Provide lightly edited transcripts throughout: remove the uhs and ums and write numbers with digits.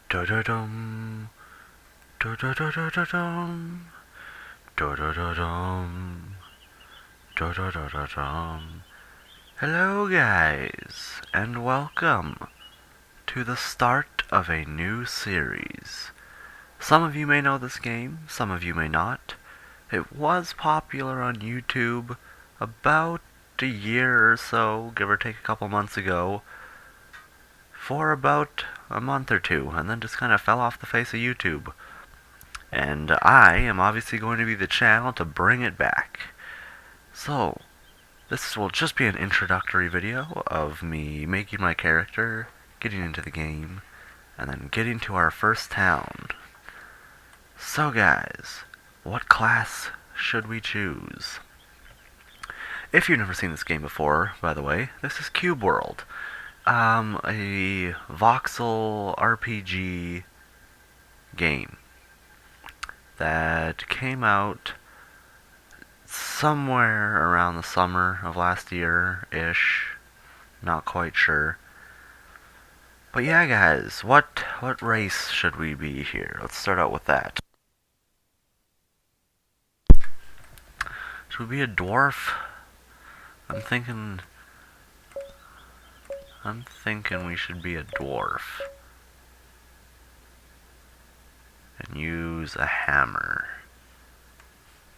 Da da dum, da da da da da dum, da da da dum, da da da da dum. Hello, guys, and welcome to the start of a new series. Some of you may know this game, some of you may not. It was popular on YouTube about a year or so, give or take a couple months ago, for about a month or two, and then just kind of fell off the face of YouTube. And I am obviously going to be the channel to bring it back. So, this will just be an introductory video of me making my character, getting into the game, and then getting to our first town. So guys, what class should we choose? If you've never seen this game before, by the way, this is Cube World. A voxel RPG game that came out somewhere around the summer of last year-ish. Not quite sure. But yeah, guys, what race should we be here? Let's start out with that. Should we be a dwarf? I'm thinking we should be a dwarf. And use a hammer.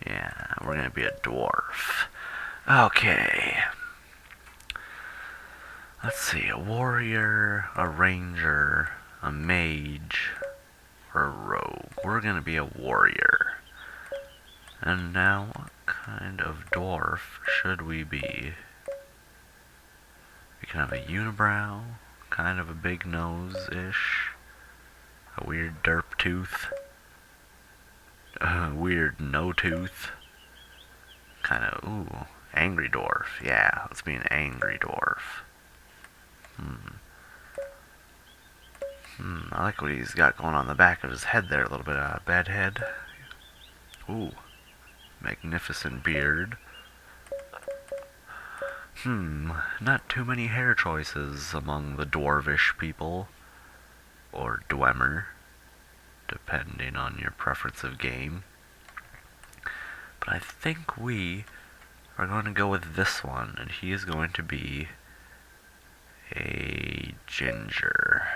Yeah, we're gonna be a dwarf. Okay. Let's see, a warrior, a ranger, a mage, or a rogue. We're gonna be a warrior. And now, what kind of dwarf should we be? We can have a unibrow, kind of a big nose-ish, a weird derp tooth, a weird no tooth, kind of, ooh, angry dwarf. Yeah, let's be an angry dwarf. I like what he's got going on the back of his head there, a little bit of bad head. Ooh, magnificent beard. Not too many hair choices among the dwarvish people, or dwemer, depending on your preference of game. But I think we are going to go with this one, and he is going to be a ginger.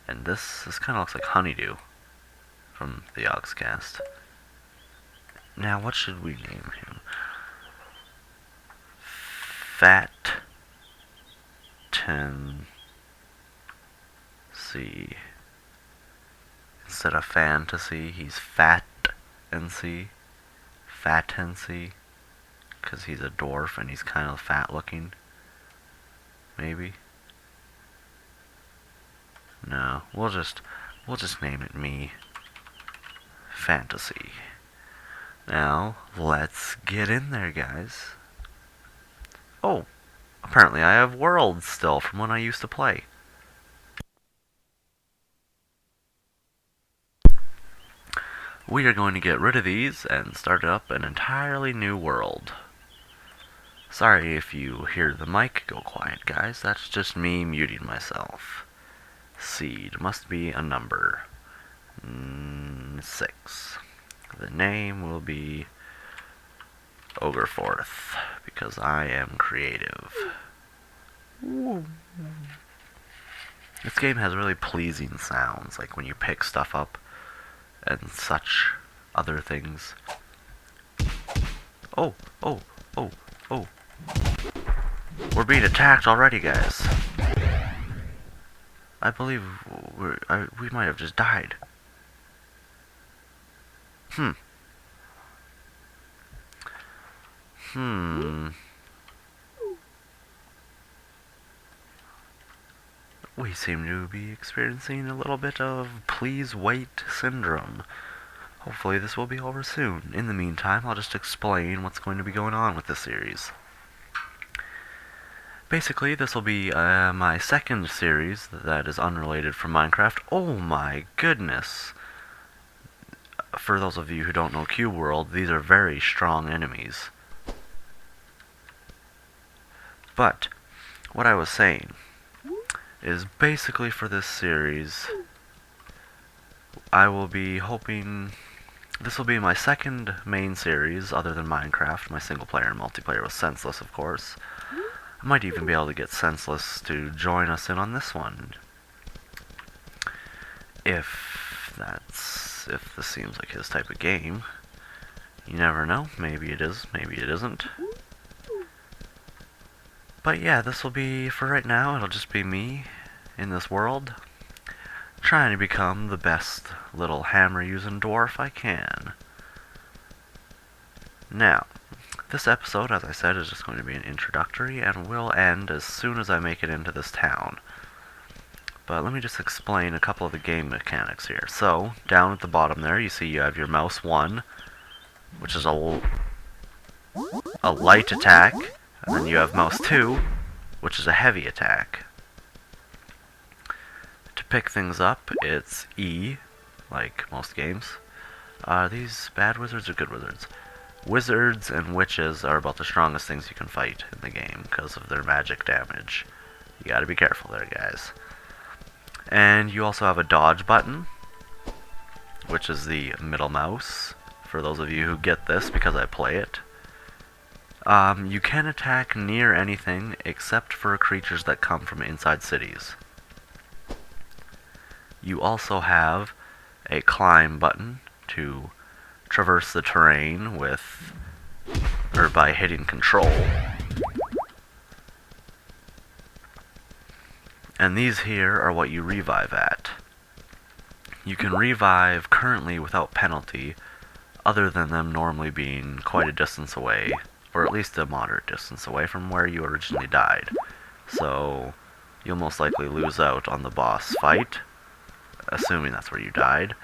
And this kind of looks like Honeydew from the Ogscast. Now, what should we name him? Fantastical. Instead of fantasy, he's Fat-NC. Fat-NC. Because he's a dwarf and he's kind of fat looking. Maybe. No, we'll just name it me. Fantasy. Now, let's get in there, guys. Oh, apparently I have worlds still from when I used to play. We are going to get rid of these and start up an entirely new world. Sorry if you hear the mic go quiet, guys. That's just me muting myself. Seed must be a number. 6. The name will be Ogreforth, because I am creative. This game has really pleasing sounds, like when you pick stuff up and such other things. Oh, oh, oh, oh. We're being attacked already, guys. I believe we might have just died. We seem to be experiencing a little bit of please wait syndrome. Hopefully this will be over soon. In the meantime, I'll just explain what's going to be going on with this series. Basically, this will be my second series that is unrelated from Minecraft. Oh my goodness! For those of you who don't know Cube World, these are very strong enemies. But, what I was saying is basically for this series, I will be hoping... This will be my second main series, other than Minecraft. My single player and multiplayer was Senseless, of course. I might even be able to get Senseless to join us in on this one. If this seems like his type of game. You never know. Maybe it is, maybe it isn't. But yeah, this will be, for right now, it'll just be me in this world, trying to become the best little hammer-using dwarf I can. Now, this episode, as I said, is just going to be an introductory and will end as soon as I make it into this town. But let me just explain a couple of the game mechanics here. So, down at the bottom there, you see you have your mouse 1, which is a light attack, and then you have mouse 2, which is a heavy attack. To pick things up, it's E, like most games. Are these bad wizards or good wizards? Wizards and witches are about the strongest things you can fight in the game because of their magic damage. You gotta be careful there, guys. And you also have a dodge button, which is the middle mouse, for those of you who get this because I play it. You can attack near anything except for creatures that come from inside cities. You also have a climb button to traverse the terrain by hitting control. And these here are what you revive at. You can revive currently without penalty, other than them normally being quite a distance away, or at least a moderate distance away from where you originally died. So, you'll most likely lose out on the boss fight, assuming that's where you died,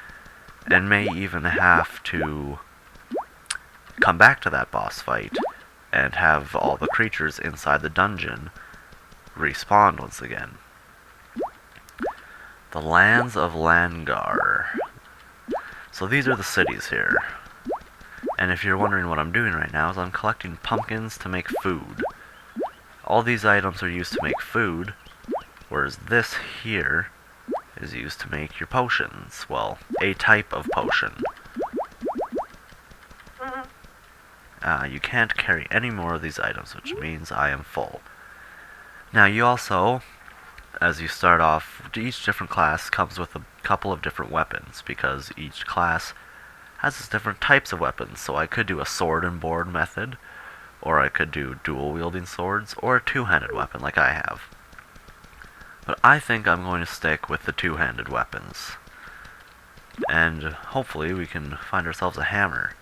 and may even have to come back to that boss fight and have all the creatures inside the dungeon respawn once again. The Lands of Langar. So these are the cities here. And if you're wondering what I'm doing right now, is I'm collecting pumpkins to make food. All these items are used to make food, whereas this here is used to make your potions. Well, a type of potion. You can't carry any more of these items, which means I am full. Now you also, as you start off, each different class comes with a couple of different weapons, because each class has its different types of weapons. So I could do a sword and board method, or I could do dual wielding swords, or a two-handed weapon like I have. But I think I'm going to stick with the two-handed weapons. And hopefully we can find ourselves a hammer.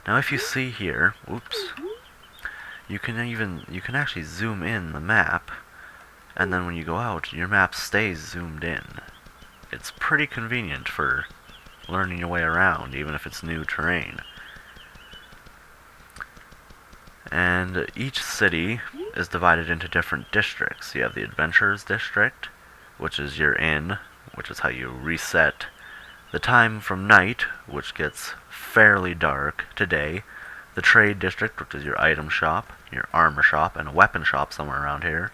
Now if you see here, whoops, you can actually zoom in the map, and then when you go out, your map stays zoomed in. It's pretty convenient for learning your way around, even if it's new terrain. And each city is divided into different districts. You have the Adventurers District, which is your inn, which is how you reset the time from night, which gets fairly dark today. The Trade District, which is your item shop, your armor shop, and a weapon shop somewhere around here.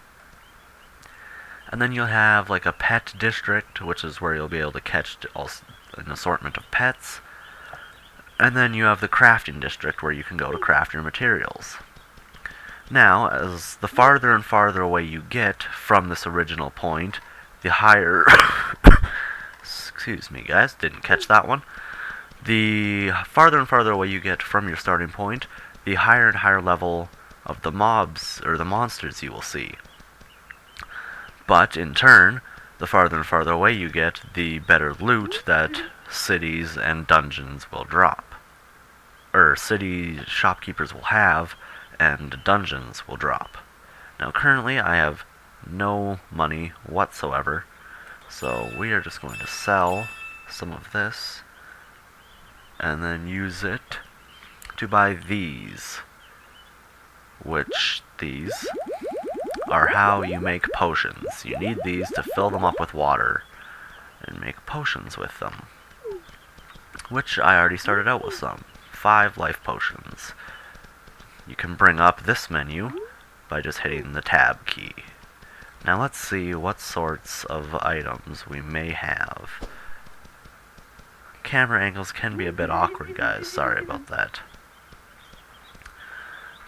And then you'll have like a pet district, which is where you'll be able to catch an assortment of pets. And then you have the crafting district, where you can go to craft your materials. Now, as the farther and farther away you get from this original point, the higher... Excuse me, guys, didn't catch that one. The farther and farther away you get from your starting point, the higher and higher level of the mobs, or the monsters, you will see. But, in turn, the farther and farther away you get, the better loot that cities and dungeons will drop. Or city shopkeepers will have, and dungeons will drop. Now currently I have no money whatsoever, so we are just going to sell some of this, and then use it to buy these. Which, these are how you make potions. You need these to fill them up with water and make potions with them. Which I already started out with some. 5 life potions. You can bring up this menu by just hitting the tab key. Now let's see what sorts of items we may have. camera angles can be a bit awkward, guys. Sorry about that.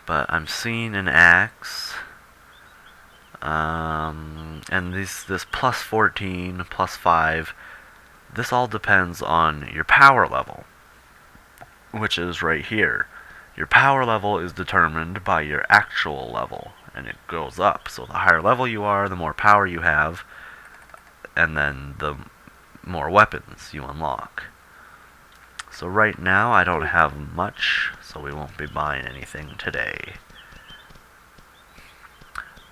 But I'm seeing an axe. And this plus 14, plus 5, this all depends on your power level, which is right here. Your power level is determined by your actual level, and it goes up. So the higher level you are, the more power you have, and then the more weapons you unlock. So right now I don't have much, so we won't be buying anything today.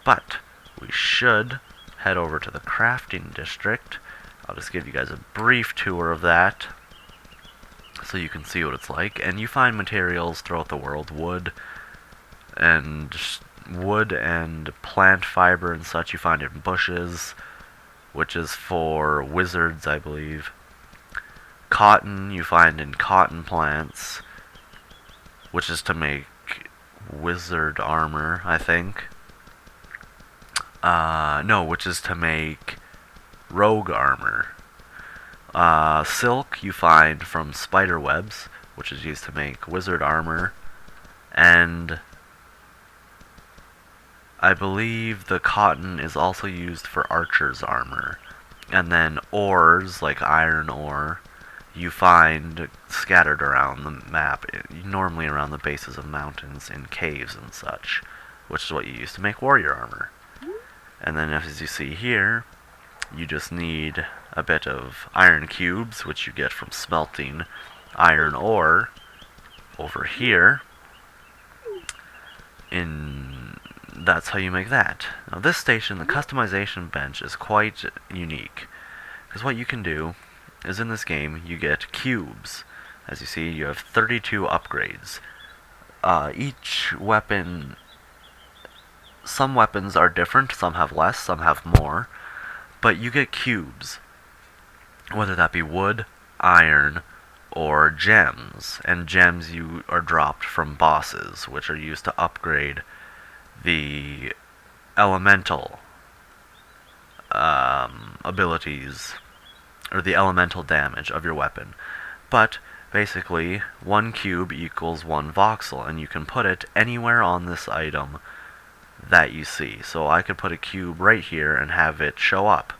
But we should head over to the crafting district. I'll just give you guys a brief tour of that so you can see what it's like. And you find materials throughout the world, wood and plant fiber and such you find in bushes, which is for wizards, I believe. Cotton you find in cotton plants, which is to make wizard armor, I think. No, which is to make rogue armor. Silk you find from spider webs, which is used to make wizard armor. And I believe the cotton is also used for archer's armor. And then ores, like iron ore, you find scattered around the map, normally around the bases of mountains, in caves and such, which is what you use to make warrior armor. And then as you see here, you just need a bit of iron cubes, which you get from smelting iron ore over here. That's how you make that. Now this station, the customization bench, is quite unique, because what you can do is in this game you get cubes. As you see, you have 32 upgrades. Each weapon, some weapons are different, some have less, some have more, but you get cubes, whether that be wood, iron, or gems. And gems you are dropped from bosses, which are used to upgrade the elemental abilities, or the elemental damage of your weapon. But basically, 1 cube equals 1 voxel, and you can put it anywhere on this item that you see. So I could put a cube right here and have it show up,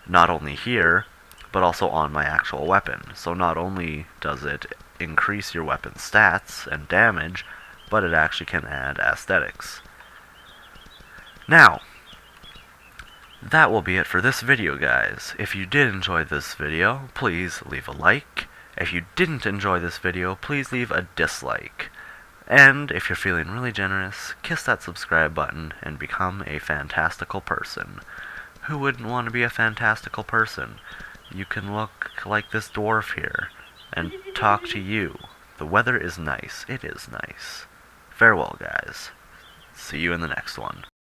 not only here, but also on my actual weapon. So not only does it increase your weapon's stats and damage, but it actually can add aesthetics. Now, that will be it for this video, guys. If you did enjoy this video, please leave a like. If you didn't enjoy this video, please leave a dislike. And if you're feeling really generous, kiss that subscribe button and become a fantastical person. Who wouldn't want to be a fantastical person? You can look like this dwarf here and talk to you. The weather is nice. It is nice. Farewell, guys. See you in the next one.